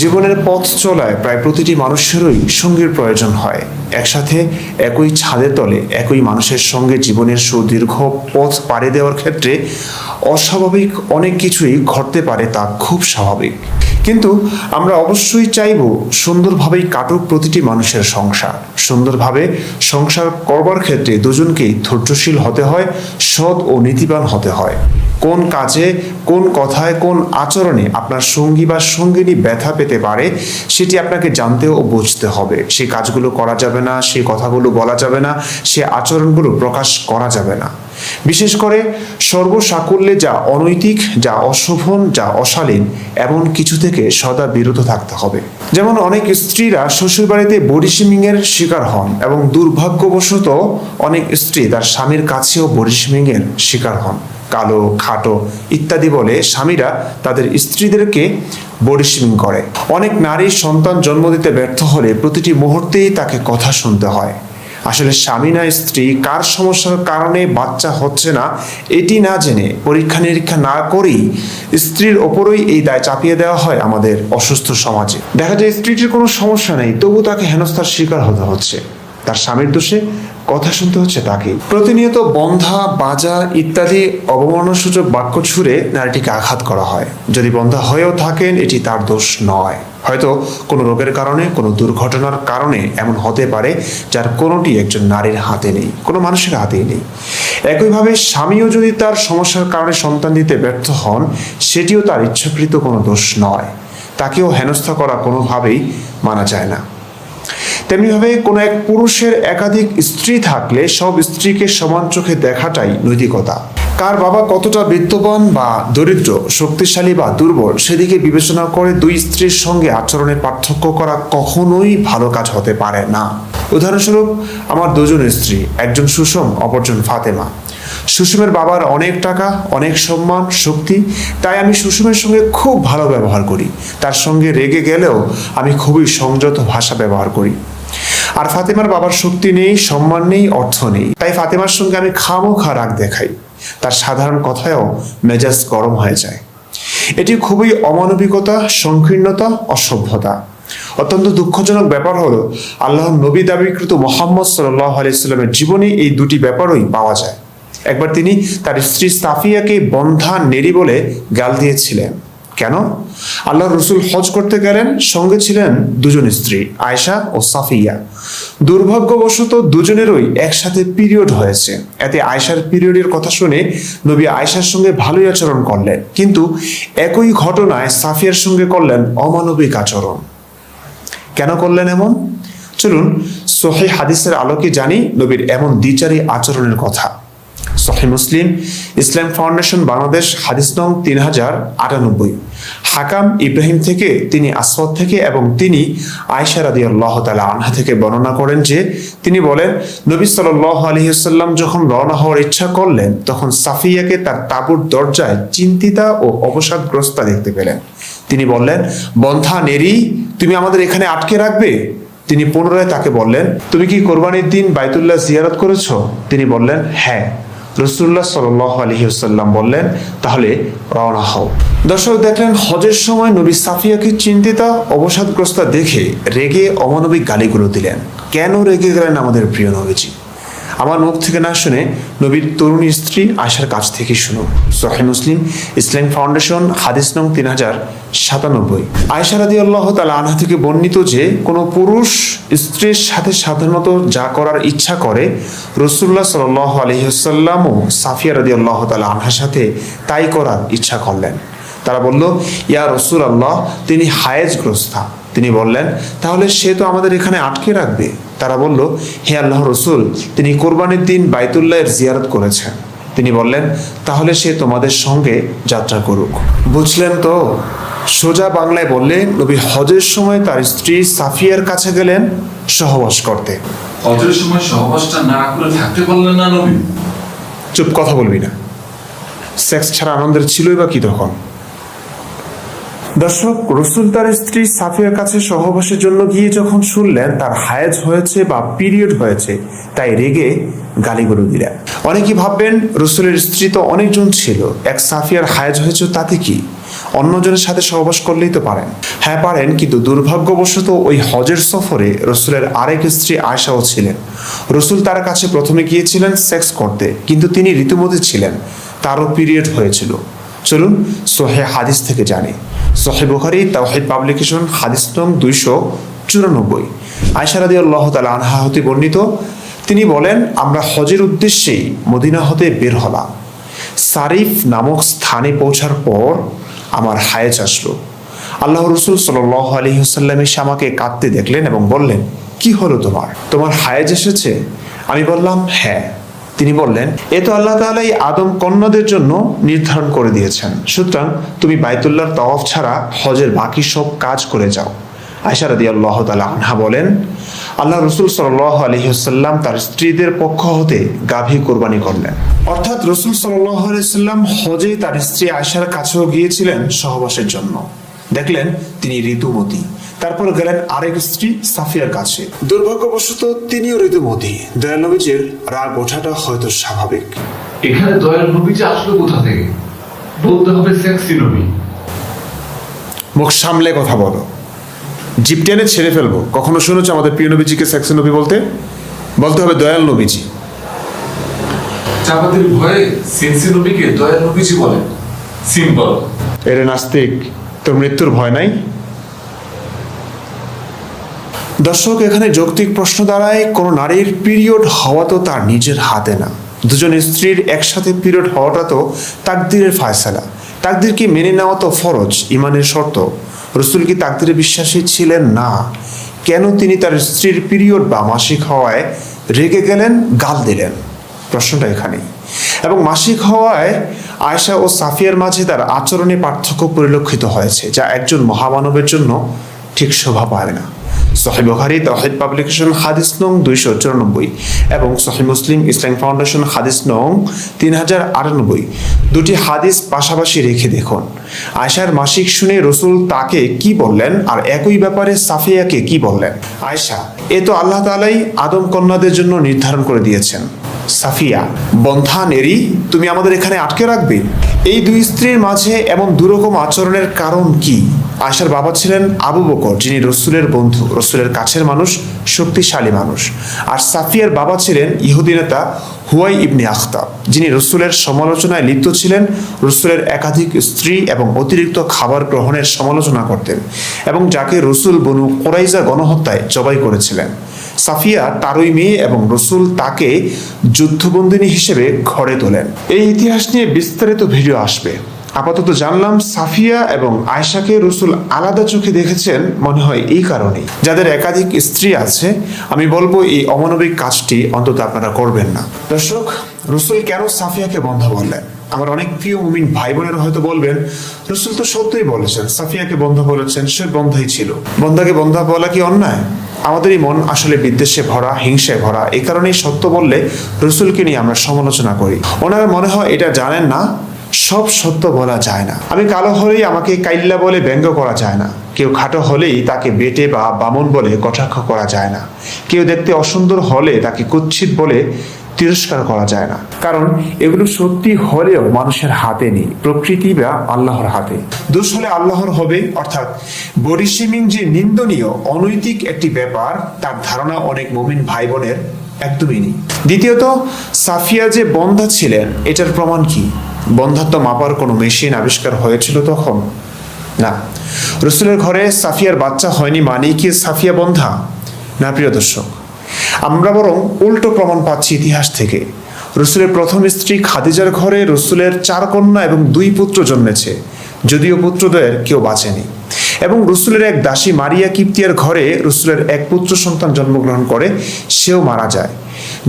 জীবনের পথ চলায় প্রায় প্রতিটি মানুষেরই সঙ্গীর প্রয়োজন হয়। একসাথে একই ছাদের তলে একই মানুষের সঙ্গে জীবনের সুদীর্ঘ পথ পাড়ি দেওয়ার ক্ষেত্রে অস্বাভাবিক অনেক কিছুই ঘটতে পারে, তা খুব স্বাভাবিক। কিন্তু আমরা অবশ্যই চাইব সুন্দরভাবেই কাটুক প্রতিটি মানুষের সংসার। সুন্দরভাবে সংসার করবার ক্ষেত্রে দুজনকেই ধৈর্যশীল হতে হয়, সৎ ও নীতিবান হতে হয়। কোন কাজে, কোন কথায়, কোন আচরণে আপনার সঙ্গী বা সঙ্গিনী ব্যথা পেতে পারে সেটি আপনাকে জানতে ও বুঝতে হবে। সেই কাজগুলো করা যাবে না, সেই কথাগুলো বলা যাবে না, সে আচরণগুলো প্রকাশ করা যাবে না। বিশেষ করে সর্বসাকুল্যে যা অনৈতিক, যা অশোভন, যা অশালীন এমন কিছু থেকে সদা বিরত থাকতে হবে। যেমন অনেক স্ত্রীরা শ্বশুরবাড়িতে বডি শেমিংয়ের শিকার হন এবং দুর্ভাগ্যবশত অনেক স্ত্রী তার স্বামীর কাছেও বডি শেমিংয়ের শিকার হন। কালো, খাটো ইত্যাদি বলে স্বামীরা তাদের স্ত্রীদেরকে বডি শেমিং করে। অনেক নারী সন্তান জন্ম দিতে ব্যর্থ হলে প্রতিটি মুহূর্তেই তাকে কথা শুনতে হয়। আসলে স্বামী না স্ত্রী, কার সমস্যার কারণে বাচ্চা হচ্ছে না এটি না জেনে, পরীক্ষা নিরীক্ষা না করেই স্ত্রীর ওপরই এই দায় চাপিয়ে দেওয়া হয় আমাদের অসুস্থ সমাজে। দেখা যায় স্ত্রীটির কোনো সমস্যা নেই, তবু তাকে হেনস্থার শিকার হতে হচ্ছে। তার স্বামীর দোষে কথা শুনতে হচ্ছে তাকে। প্রতিনিয়ত বন্ধা, বাজা ইত্যাদি অবমাননাসূচক বাক্য ছুড়ে নারীটিকে আঘাত করা হয়। যদি বন্ধা হয়েও থাকেন, এটি তার দোষ নয়। হয়তো কোনো রোগের কারণে, কোনো দুর্ঘটনার কারণে এমন হতে পারে যার কোনোটি একজন নারীর হাতে নেই, কোনো মানুষের হাতেই নেই। একইভাবে স্বামীও যদি তার সমস্যার কারণে সন্তান দিতে ব্যর্থ হন, সেটিও তার ইচ্ছাকৃত কোনো দোষ নয়। তাকেও হেনস্থা করা কোনোভাবেই মানা যায় না। তেমনিভাবে কোনো এক পুরুষের একাধিক স্ত্রী থাকলে সব স্ত্রীকে সমান চোখে দেখাটাই নৈতিকতা। কার বাবা কতটা বিত্তবান বা দরিদ্র, শক্তিশালী বা দুর্বল সেদিকে বিবেচনা করে দুই স্ত্রীর সঙ্গে আচরণের পার্থক্য করা কখনোই ভালো কাজ হতে পারে না। উদাহরণস্বরূপ, আমার দুজন স্ত্রী, একজন সুষম, অপরজন ফাতেমা। সুষমের বাবার অনেক টাকা, অনেক সম্মান, শক্তি, তাই আমি সুষমের সঙ্গে খুব ভালো ব্যবহার করি। তার সঙ্গে রেগে গেলেও আমি খুবই সংযত ভাষা ব্যবহার করি। আর ফাতেমার বাবার শক্তি নেই, সম্মান নেই, অর্থ নেই, তাই ফাতেমার সঙ্গে আমি খামোখা রাগ দেখাই। তার সাধারণ কথায়ও মেজাজ গরম হয়ে যায়। এটি খুবই অমানবিকতা, সংকীর্ণতা, অসভ্যতা। অত্যন্ত দুঃখজনক ব্যাপার হলো, আল্লাহর নবী দাবিকৃত মুহাম্মদ সাল্লাল্লাহু আলাইহি ওয়াসাল্লামের জীবনে এই দুটি ব্যাপারই পাওয়া যায়। একবার তিনি তার স্ত্রী সাফিয়াকে বন্ধা, নেড়ি বলে গাল দিয়েছিলেন। কেন? আল্লাহর রাসূল হজ করতে গেলেন, সঙ্গে ছিলেন দুজন স্ত্রী, আয়েশা ও সাফিয়া। দুর্ভাগ্যবশত দুজনেরই একসাথে পিরিয়ড হয়েছে। এতে আয়েশার পিরিয়ডের কথা শুনে নবী আয়েশার সঙ্গে ভালোই আচরণ করলেন, কিন্তু একই ঘটনায় সাফিয়ার সঙ্গে করলেন অমানবিক আচরণ। কেন করলেন এমন? চলুন সহিহ হাদিসের আলোকে জানি নবীর এমন দ্বিচারী আচরণের কথা। সহিহ মুসলিম, ইসলাম ফাউন্ডেশন বাংলাদেশ, হাদিস নং 3098। হাকাম ইব্রাহিম থেকে, তিনি আসওয়াদ থেকে এবং তিনি আয়েশা রাদিয়াল্লাহু তাআলা আনহা থেকে বর্ণনা করেন যে তিনি বলেন, নবী সাল্লাল্লাহু আলাইহি ওয়াসাল্লাম যখন রওনা হওয়ার ইচ্ছা করলেন, তখন সাফিয়াকে তার তাঁবুর দরজায় চিন্তিতা ও অবসাদগ্রস্তা দেখতে পেলেন। তিনি বললেন, বন্ধা, নেড়ি, তুমি আমাদের এখানে আটকে রাখবে? তিনি পুনরায় তাকে বললেন, তুমি কি কোরবানির দিন বাইতুল্লাহ জিয়ারত করেছো? তিনি বললেন, হ্যাঁ। রাসূলুল্লাহ সাল্লাল্লাহু আলাইহি ওয়াসাল্লাম বললেন, তাহলে রওনা হও। দর্শক দেখলেন, হজের সময় নবী সাফিয়াকে চিন্তিতা, অবসাদগ্রস্তা দেখে রেগে অমানবিক গালিগুলো দিলেন। কেন রেগে গেলেন আমাদের প্রিয় নবীজি? আমার মুখ থেকে না শুনে নবীর তরুণী স্ত্রী আয়েশার কাছ থেকে শুনুন। সহিহ মুসলিম, ইসলাম ফাউন্ডেশন, হাদিস নং 3097। আয়েশা রাদিয়াল্লাহু তাআলা আনহা থেকে বর্ণিত যে কোনো পুরুষ স্ত্রীর সাথে সাধারণত যা করার ইচ্ছা করে, রাসূলুল্লাহ সাল্লাল্লাহু আলাইহি ওয়াসাল্লামও সাফিয়া রাদিয়াল্লাহু তাআলা আনহার সাথে তাই করার ইচ্ছা করলেন। তারা বলল, ইয়া রাসূলুল্লাহ, তিনি হায়েজগ্রস্তা। তিনি বললেন, তাহলে সে তো আমাদের এখানে আটকে রাখবে। তারা বলল, হে আল্লাহর রাসূল, তিনি কোরবানির দিন বাইতুল্লাহের জিয়ারত করেছেন। তিনি বললেন, তাহলে সে তোমাদের সঙ্গে যাত্রা করুক। বুঝলেন তো? সোজা বাংলায় বললে, নবী হজের সময় তার স্ত্রী সাফিয়ার কাছে গেলেন সহবাস করতে। হজের সময় সহবাসটা না করে থাকতে পারলেন না নবী? চুপ, কথা বলবি না। সেক্স ছাড়া আনন্দের ছিলই বা কি তখন? দর্শক, রাসূল তার স্ত্রী সাফিয়ার কাছে সহবাসের জন্য গিয়ে যখন শুনলেন তার হায়েজ হয়েছে বা পিরিয়ড হয়েছে, তাই রেগে গালিগুলো দিলেন। অনেকেই ভাববেন রাসূলের স্ত্রী তো অনেকজন ছিল, এক সাফিয়ার হায়েজ হয়েছে তাতে কি? অন্যজনের সাথে সহবাস করলেই তো পারেন। হ্যাঁ পারেন, কিন্তু দুর্ভাগ্যবশত ওই হজের সফরে রসুলের আরেক স্ত্রী আয়েশাও ছিলেন। রসুল তার কাছে প্রথমে গিয়েছিলেন সেক্স করতে, কিন্তু তিনি ঋতুমতী ছিলেন, তারও পিরিয়ড হয়েছিল। চলুন সহিহ হাদিস থেকে জানি। সহিহ বুখারী তাওহীদ পাবলিকেশন হাদিস নং 294। আয়েশা রাদিয়াল্লাহু তাআলা আনহা হতে বর্ণিত, তিনি বলেন, আমরা হজের উদ্দেশ্যেই মদিনা হতে বের হলাম। সারিফ নামক স্থানে পৌঁছার পর আমার হায়েজ আসলো। আল্লাহ রসুল সাল্লাল্লাহু আলাইহি ওয়াসাল্লাম এসে আমাকে কাঁদতে দেখলেন এবং বললেন, কি হলো তোমার হায়েজ এসেছে? আমি বললাম, হ্যাঁ। তিনি বললেন, এ তো আল্লাহ তাআলা এই আদম কন্যাদের জন্য নির্ধারণ করে দিয়েছেন, সুতরাং তুমি বাইতুল্লাহর তাওয়াফ ছাড়া হজের বাকি সব কাজ করে যাও। আয়েশা রাদিয়াল্লাহু তাআলা আনহা বলেন, আল্লাহ রসুল সাল্লাল্লাহু আলাইহি ওয়াসাল্লাম তার স্ত্রীদের পক্ষ হতে গাভী কোরবানি করলেন। অর্থাৎ রসুল সাল্লাল্লাহু আলাইহি ওয়াসাল্লাম হজে তার স্ত্রী আয়েশার কাছেও গিয়েছিলেন সহবাসের জন্য। দেখলেন তিনি ঋতুমতী। তারপর গেলেন আরেক স্ত্রী সাফিয়ার কাছে। দুর্ভাগ্যবশত তিনিও ঋতুমতী। দয়াল নবীজির রাগ ওঠাটা হয়তো স্বাভাবিক। এখানে দয়াল নবীজি আসলো কোথা থেকে? বলতে হবে সেক্সি নবী। মুখ সামলে কথা বলো, জিপ টেনে ছেড়ে ফেলবো। কখনো শুনেছো আমাদের প্রিয় নবীজিকে সেক্সি নবী বলতে? বলতে হবে দয়াল নবীজি। চাপাতির ভয়ে সেক্সি নবীকে দয়াল নবীজি বলে। সিম্পল। এরে নাস্তিক, তোর মৃত্যুর ভয় নাই? দর্শক, এখানে যৌক্তিক প্রশ্ন দাঁড়ায়, কোনো নারীর পিরিয়ড হওয়া তো তার নিজের হাতে না। দুজন স্ত্রীর একসাথে পিরিয়ড হওয়াটা তো তাকদীরের ফায়সালা। তাকদীরকে মেনে নেওয়া তো ফরজ, ইমানের শর্ত। রসুল কি তাকদীরে বিশ্বাসী ছিলেন না? কেন তিনি তার স্ত্রীর পিরিয়ড বা মাসিক হওয়ায় রেগে গেলেন, গাল দিলেন? প্রশ্নটা এখানেই। এবং মাসিক হওয়ায় আয়েশা ও সাফিয়ার মাঝে তার আচরণে পার্থক্য পরিলক্ষিত হয়েছে, যা একজন মহামানবের জন্য ঠিক শোভা পায় না। সহিহ বুখারী তাওহীদ পাবলিকেশন হাদিস নং 294 এবং সহিহ মুসলিম ইসলাম ফাউন্ডেশন হাদিস নং 3098। দুটি হাদিস পাশাপাশি রেখে দেখুন, আয়েশার মাসিক শুনে রসুল তাকে কি বললেন আর একই ব্যাপারে সাফিয়াকে কি বললেন। আয়েশা, এ তো আল্লাহ তাআলাই আদম কন্যাদের জন্য নির্ধারণ করে দিয়েছেন। সাফিয়া, বন্ধা নেরি, তুমি আমাদের এখানে আটকে রাখবে? এই দুই স্ত্রীর মাঝে এমন দুরকম আচরণের কারণ কি? আয়েশার বাবা ছিলেন আবু বকর, যিনি রসুলের বন্ধু, রসুলের কাছের মানুষ, শক্তিশালী মানুষ। আর সাফিয়ার বাবা ছিলেন ইহুদি নেতা হুয়াই ইবনে আখতাব, যিনি রসুলের সমালোচনায় লিপ্ত ছিলেন। রসুলের একাধিক স্ত্রী এবং অতিরিক্ত খাবার গ্রহণের সমালোচনা করতেন এবং যাকে রসুল বনু কুরাইজা গণহত্যায় জবাই করেছিলেন। সাফিয়া তারই মেয়ে এবং রসুল তাকে যুদ্ধবন্দিনী হিসেবে ঘরে তোলেন। এই ইতিহাস নিয়ে বিস্তারিত ভিডিও আসবে। আপাতত জানলাম সাফিয়া এবং আয়েশাকে রসুল আলাদা চোখে দেখেছেন, মনে হয় এই কারণেই। যাদের একাধিক স্ত্রী আছে, আমি বলবো এই অমানবিক কাজটি অন্তত আপনারা করবেন না। দর্শক, রসুল কেন সাফিয়াকে বন্ধা বললেন? আমার অনেক প্রিয় মুমিন ভাই বোনেরা হয়তো বলবেন, রসুল তো সত্যই বলেছেন, সাফিয়াকে বন্ধা বলেছেন, সে বন্ধাই ছিল। বন্ধাকে বন্ধা বলা কি অন্যায়? আমাদেরই মন আসলে বিদ্বেষে ভরা, হিংসায় ভরা। এই কারণেই সত্য বললে রসুলকে নিয়ে আমরা সমালোচনা করি। ওনারা মনে হয় এটা জানেন না, সব সত্য বলা যায় না। আমি কালো হলেই আমাকে কাইল্লা বলে ব্যঙ্গ করা যায় না। কেউ খাটো হলেই তাকে বেটে বা বামন বলে কটাক্ষ করা যায় না। কেউ দেখতে অসুন্দর হলে তাকে কুৎসিত বলে তিরস্কার করা যায় না। কারণ এগুলো সত্যি হলেও মানুষের হাতে নেই, প্রকৃতি বা আল্লাহর হাতে। দোষ হলে আল্লাহর হবে। অর্থাৎ বডি শেমিং যে নিন্দনীয়, অনৈতিক একটি ব্যাপার, তার ধারণা অনেক মুমিন ভাই বোনের একদমই নেই। দ্বিতীয়ত, সাফিয়া যে বন্ধা ছিলেন, এটার প্রমাণ কি? বন্ধাত্ব মাপার কোনো মেশিন আবিষ্কার হয়েছিল তখন? না। রসুলের ঘরে সাফিয়ার বাচ্চা হয়নি মানেই কি সাফিয়া বন্ধা? না প্রিয় দর্শক, আমরা বরং উল্টো প্রমাণ পাচ্ছি ইতিহাস থেকে। রসুলের প্রথম স্ত্রী খাদিজার ঘরে রসুলের 4 কন্যা এবং 2 পুত্র জন্মেছে, যদিও পুত্রদ্বয়ের কেউ বাঁচেনি। এবং রসুলের এক দাসী মারিয়া কিপ্তিয়ার ঘরে রসুলের এক পুত্র সন্তান জন্মগ্রহণ করে, সেও মারা যায়।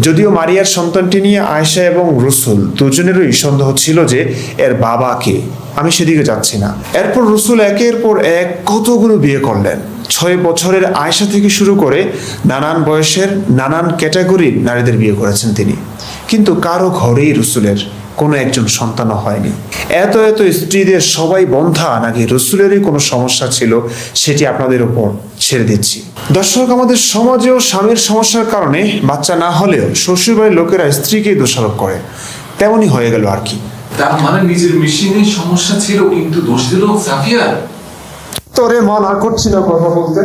যদিও মারিয়ার সন্তানটি নিয়ে আয়েশা এবং রসুল দুজনেরই সন্দেহ ছিল যে এর বাবা কে। আমি সেদিকে যাচ্ছি না। এরপর রসুল একের পর এক কতগুলো বিয়ে করলেন। 6 বছরের আয়েশা থেকে শুরু করে নানান বয়সের, নানান ক্যাটাগরির নারীদের বিয়ে করেছেন তিনি, কিন্তু কারো ঘরেই রসুলের কোনো একজন সন্তানও হয়নি। এত এত স্ত্রীদের সবাই বন্ধা নাকি রসুলেরই কোনো সমস্যা ছিল, সেটি আপনাদের উপর ছেড়ে দিচ্ছি। দর্শক, আমাদের সমাজেও স্বামীর সমস্যার কারণে বাচ্চা না হলেও শ্বশুরবাড়ির লোকেরা স্ত্রীকেই দোষারোপ করে, তেমনই হয়ে গেল আর কি। তার মানে নিজের মেশিনে সমস্যা ছিল কিন্তু দোষ দিল সাফিয়া। তোরে মানা করছি না কথা বলতে।